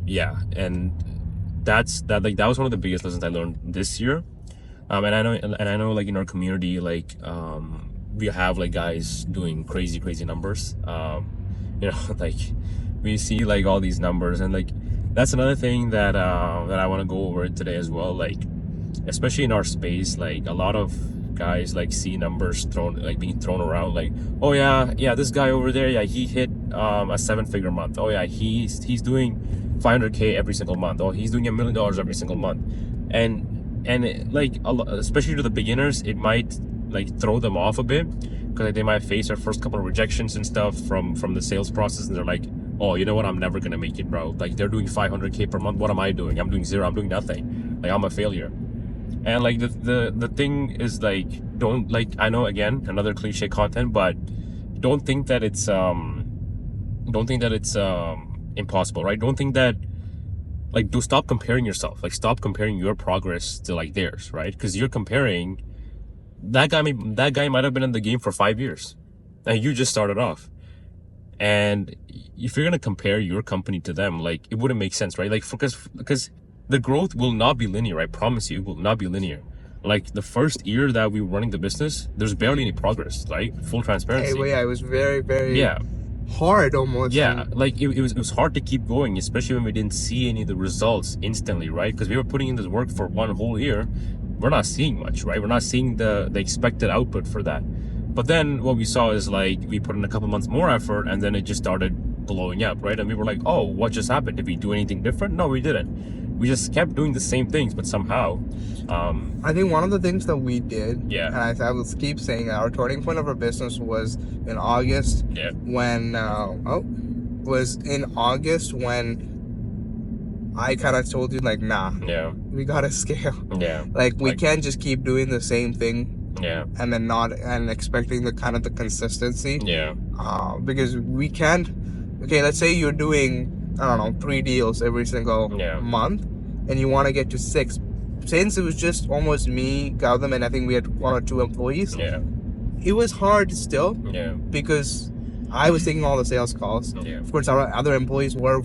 Yeah, and that was one of the biggest lessons I learned this year. And I know like in our community, like we have like guys doing crazy numbers. Like we see like all these numbers, and like that's another thing that I want to go over today as well. Like especially in our space, like a lot of guys like see numbers being thrown around, like, oh yeah, this guy over there, yeah, he hit a 7-figure month. Oh yeah, he's doing 500K every single month. Oh, he's doing $1 million every single month. Especially to the beginners, it might like throw them off a bit, because they might face their first couple of rejections and stuff from the sales process, and they're like, oh, you know what, I'm never gonna make it, bro. Like they're doing 500K per month. What am I doing? I'm doing zero. I'm doing nothing. Like I'm a failure. And like the thing is, like, don't, like, I know, again, another cliche content, but don't think that it's impossible, right? Don't think that, like, do stop comparing yourself. Like, stop comparing your progress to like theirs, right? Because you're comparing, that guy might have been in the game for 5 years, and you just started off. And if you're gonna compare your company to them, like, it wouldn't make sense, right? Like, because the growth will not be linear. I promise you, it will not be linear. Like the first year that we were running the business, there's barely any progress. Like full transparency. Hey, well, yeah, it was very hard almost. Yeah, like it was hard to keep going, especially when we didn't see any of the results instantly, right? Because we were putting in this work for one whole year. We're not seeing much, right? We're not seeing the expected output for that. But then what we saw is, like, we put in a couple months more effort, and then it just started blowing up, right? And we were like, oh, what just happened? Did we do anything different? No, we didn't. We just kept doing the same things, but somehow I think one of the things that we did, Yeah. and I will keep saying our turning point of our business was in August, Yeah. when I kind of told you, like, nah, Yeah. we gotta scale. Yeah. Like, we can't just keep doing the same thing Yeah. and then not and expecting the kind of the consistency. Yeah. Because we can't. Okay, let's say you're doing, I don't know, 3 deals every single Yeah. month, and you want to get to 6. Since it was just almost me, Gautam, and I think we had 1 or 2 employees, Yeah. it was hard still, Yeah. because I was taking all the sales calls. Yeah. Of course, our other employees were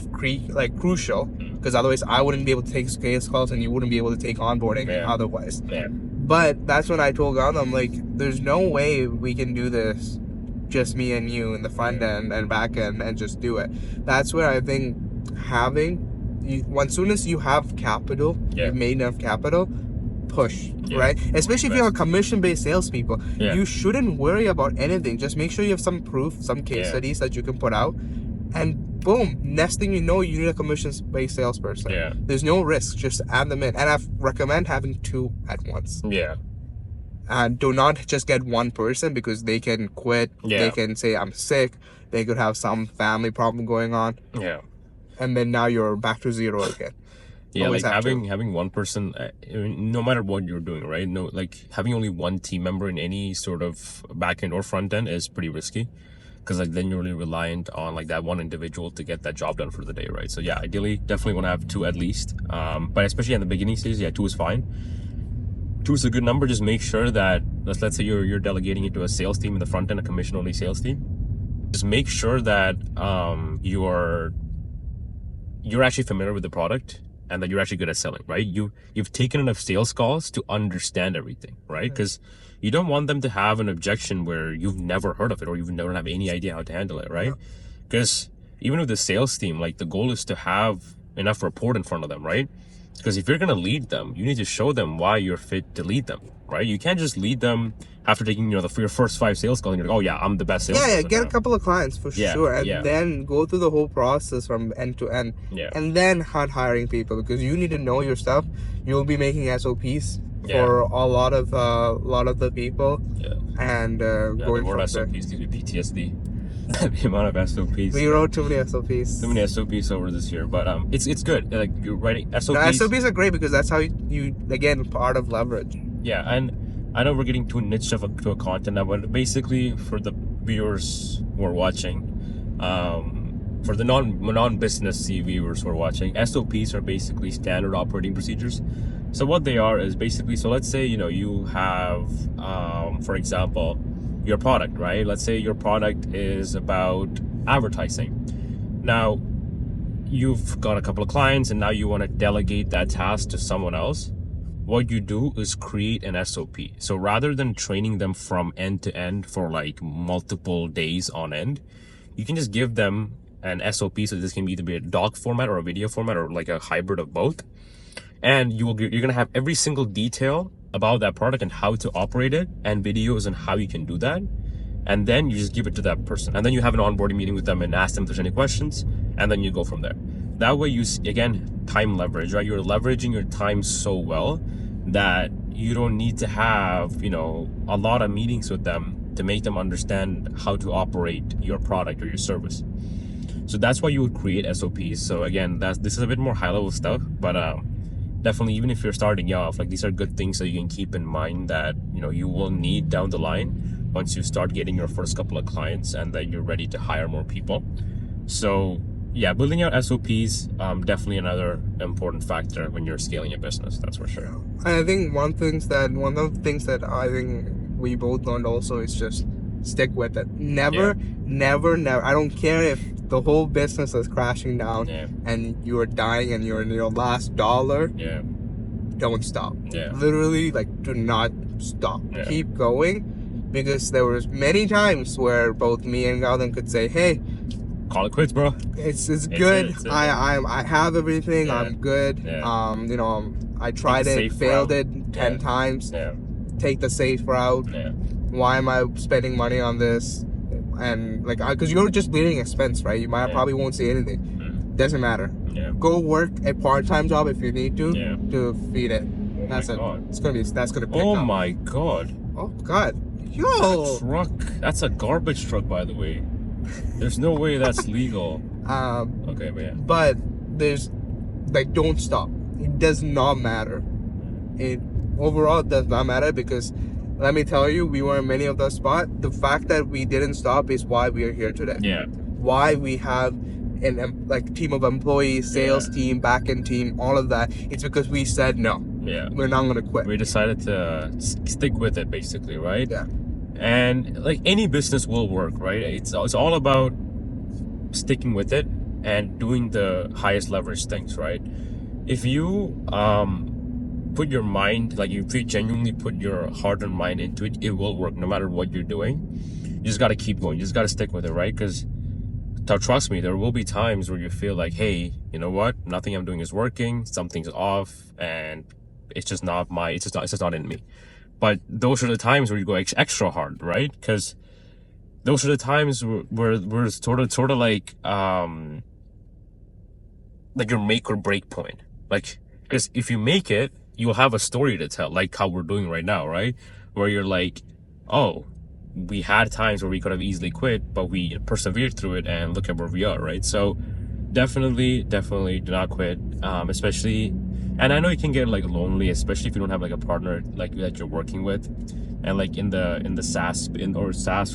crucial, because otherwise I wouldn't be able to take sales calls, and you wouldn't be able to take onboarding otherwise. Yeah. But that's when I told Gautam, like, there's no way we can do this just me and you in the front end and back end and just do it. That's where I think as soon as you have capital, you've made enough capital, push, right? Especially if you have commission-based salespeople, you shouldn't worry about anything. Just make sure you have some proof, some case studies that you can put out, and boom, next thing you know, you need a commission-based salesperson. Yeah. There's no risk, just add them in. And I recommend having 2 at once. Yeah. And do not just get one person, because they can quit. They can say, I'm sick. They could have some family problem going on. Yeah. And then now you're back to zero again. Yeah, Always like have having one person, no matter what you're doing, right? No, like having only one team member in any sort of back end or front end is pretty risky, because like then you're really reliant on like that one individual to get that job done for the day, right? So yeah, ideally, definitely want to have 2 at least. But especially in the beginning stage, 2 is fine. 2 is a good number. Just make sure that, let's say you're delegating it to a sales team in the front end, a commission only sales team. Just make sure that you're actually familiar with the product, and that you're actually good at selling, right? You've taken enough sales calls to understand everything, right? Because you don't want them to have an objection where you've never heard of it, or you've never have any idea how to handle it, right? Because even with the sales team, like, the goal is to have enough rapport in front of them, right? Because if you're going to lead them, you need to show them why you're fit to lead them, right? You can't just lead them after taking, your first 5 sales calls, and you're like, oh yeah, I'm the best sales. Get a couple of clients for sure, and then go through the whole process from end to end, and then start hiring people, because you need to know your stuff. You'll be making SOPs for a lot of the people, and going from SOPs gives me PTSD. The amount of SOPs. We wrote too many SOPs. Too many SOPs over this year, but it's good. Like, you're writing SOPs. No, SOPs are great, because that's how you again, part of leverage. Yeah, and I know we're getting too niche to a content now, but basically, for the viewers who are watching, for the non-business viewers who are watching, SOPs are basically standard operating procedures. So what they are is basically, so let's say, you have, for example, your product, right? Let's say your product is about advertising. Now, you've got a couple of clients and now you want to delegate that task to someone else, what you do is create an SOP. So rather than training them from end to end for like multiple days on end, you can just give them an SOP. So this can either be a doc format or a video format or like a hybrid of both. And you're going to have every single detail about that product and how to operate it, and videos on how you can do that. And then you just give it to that person. And then you have an onboarding meeting with them and ask them if there's any questions. And then you go from there. That way you, again, time leverage, right? You're leveraging your time so well that you don't need to have, you know, a lot of meetings with them to make them understand how to operate your product or your service. So that's why you would create SOPs. So again, this is a bit more high level stuff, but definitely, even if you're starting off, like these are good things that you can keep in mind that, you know, you will need down the line once you start getting your first couple of clients and then you're ready to hire more people. So yeah, building out SOPs, definitely another important factor when you're scaling a business, that's for sure. I think one of the things that I think we both learned also is just stick with it. Never. I don't care if the whole business is crashing down and you're dying and you're in your last dollar. Don't stop. Literally, like, do not stop. Keep going. Because there was many times where both me and Gautam could say, hey, call it quits, bro. It's good. I have everything. I'm good. You know, I tried it, failed it 10 times. Take the safe route. Why am I spending money on this? And like, because you're just bleeding expense, right? You might probably won't see anything. Doesn't matter. Go work a part-time job if you need to feed it. That's it. That's gonna pick up. Oh my god. Oh god. Yo. That truck. That's a garbage truck, by the way. There's no way that's legal. Okay, but yeah. But there's, like, don't stop. It does not matter. It overall does not matter, because let me tell you, we were in many of those spots. The fact that we didn't stop is why we are here today. Why we have an like team of employees, sales team, back-end team, all of that. It's because we said no. We're not gonna quit. We decided to stick with it, basically, right? And like any business will work, right? It's all about sticking with it and doing the highest leverage things, right? If you put your mind, like if you genuinely put your heart and mind into it, it will work no matter what you're doing. You just got to keep going. You just got to stick with it, right? Because trust me, there will be times where you feel like, hey, you know what? Nothing I'm doing is working. Something's off, and it's just not it's just not in me. But those are the times where you go extra hard, right? Because those are the times where we're sort of like your make or break point. Like, because if you make it, you'll have a story to tell, like how we're doing right now, right? Where you're like, oh, we had times where we could have easily quit, but we persevered through it, and look at where we are, right? So definitely do not quit, especially. And I know you can get like lonely, especially if you don't have like a partner like that you're working with, and like in the SaaS or soft,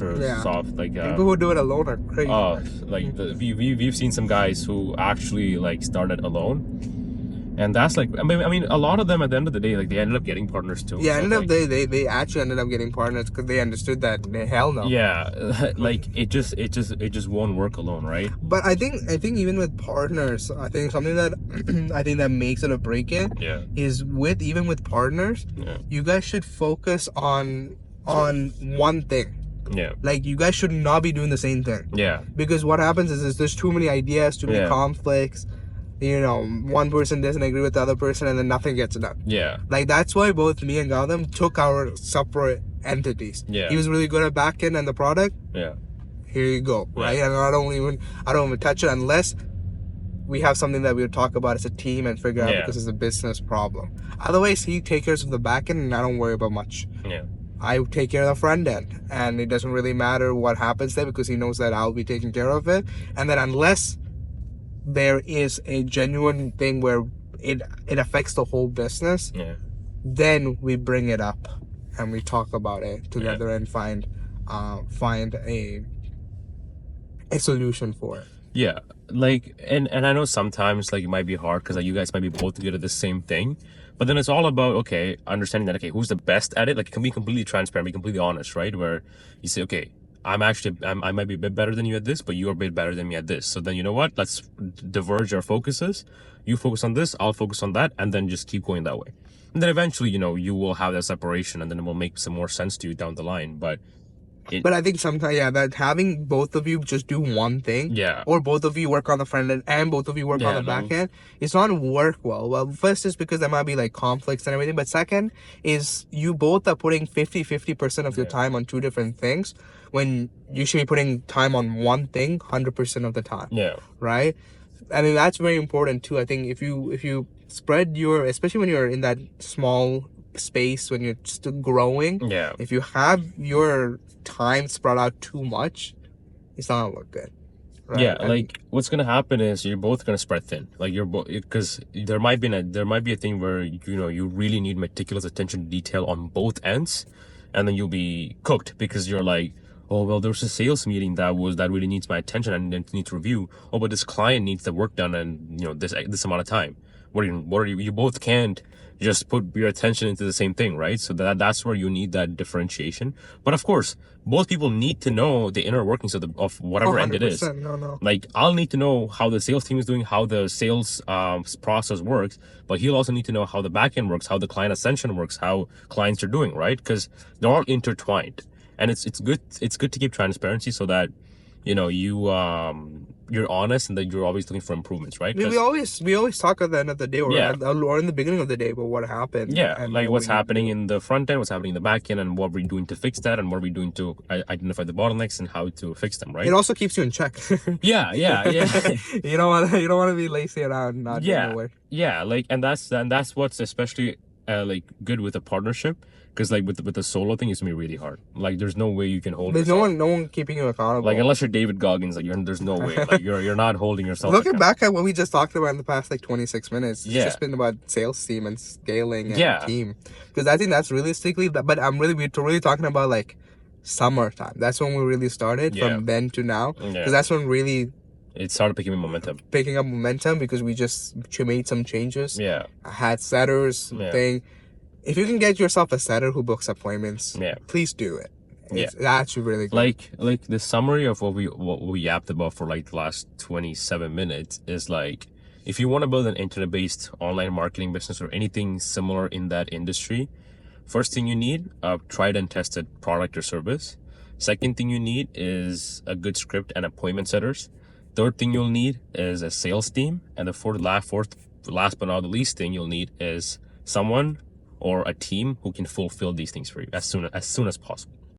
like people who do it alone are crazy. Oh, like we've seen some guys who actually like started alone, and that's like I mean a lot of them at the end of the day, like they ended up getting partners too. They actually ended up getting partners because they understood that hell no. Like it just won't work alone, right? But I think even with partners, I think something that I think that makes it or break it is even with partners, you guys should focus on one thing. Like, you guys should not be doing the same thing. Because what happens is there's too many ideas, too many conflicts. You know, one person doesn't agree with the other person, and then nothing gets done. Like, that's why both me and Gautam took our separate entities. He was really good at backend and the product. Here you go, right? And I don't even touch it unless we have something that we would talk about as a team and figure out, because it's a business problem. Otherwise, he takes care of the back end, and I don't worry about much. I take care of the front end, and it doesn't really matter what happens there, because he knows that I'll be taking care of it. And then unless there is a genuine thing where it affects the whole business, then we bring it up and we talk about it together and find a solution for it. Like, and I know sometimes like it might be hard because like you guys might be both good at the same thing, but then it's all about understanding that who's the best at it. Like, it can be completely transparent, be completely honest, right? Where you say, okay, I might be a bit better than you at this, but you're a bit better than me at this. So then, you know what? Let's diverge our focuses. You focus on this, I'll focus on that, and then just keep going that way. And then eventually, you will have that separation, and then it will make some more sense to you down the line. But I think sometimes, yeah, that having both of you just do one thing, yeah, or both of you work on the front end and both of you work on the back end, it's not work well. Well, first is because there might be like conflicts and everything, but second is you both are putting 50% of your time on two different things when you should be putting time on one thing 100% of the time. Yeah. Right? I mean, that's very important too. I think if you spread your, especially when you're in that small space, when you're still growing, if you have your time spread out too much, it's not gonna look good. Right? Yeah, like what's gonna happen is you're both gonna spread thin. Like you're both, because there might be a thing where you really need meticulous attention to detail on both ends, and then you'll be cooked because you're like, oh well, there's a sales meeting that really needs my attention and it needs review. Oh, but this client needs the work done and this amount of time. What are you both can't just put your attention into the same thing, right? So that's where you need that differentiation. But of course, both people need to know the inner workings of whatever end it is. No. Like I'll need to know how the sales team is doing, how the sales process works, but he'll also need to know how the back end works, how the client ascension works, how clients are doing, right? Because they're all intertwined, and it's good to keep transparency so that you're honest and that you're always looking for improvements, right? We always talk at the end of the day or in the beginning of the day about what happened. Yeah, and like what's happening in the front end, what's happening in the back end, and what we're doing to fix that, and what we're doing to identify the bottlenecks and how to fix them, right? It also keeps you in check. Yeah. You don't want to be lazy around, not doing the work. Yeah, like and that's what's especially like good with a partnership. Because like with the solo thing, it's gonna be really hard. Like there's no way you can hold. There's no one keeping you accountable. Like unless you're David Goggins, like there's no way. Like you're not holding yourself. Looking back at what we just talked about in the past like 26 minutes, it's just been about sales team and scaling and team. Because I think that's realistically, but we're really talking about like summertime. That's when we really started from then to now. Because that's when really it started picking up momentum because we just made some changes. I had setters thing. If you can get yourself a setter who books appointments, please do it. That's really good. Like the summary of what we yapped about for like the last 27 minutes is like, if you want to build an internet-based online marketing business or anything similar in that industry, first thing you need a tried and tested product or service. Second thing you need is a good script and appointment setters. Third thing you'll need is a sales team, and the fourth last but not the least thing you'll need is someone or a team who can fulfill these things for you as soon as possible.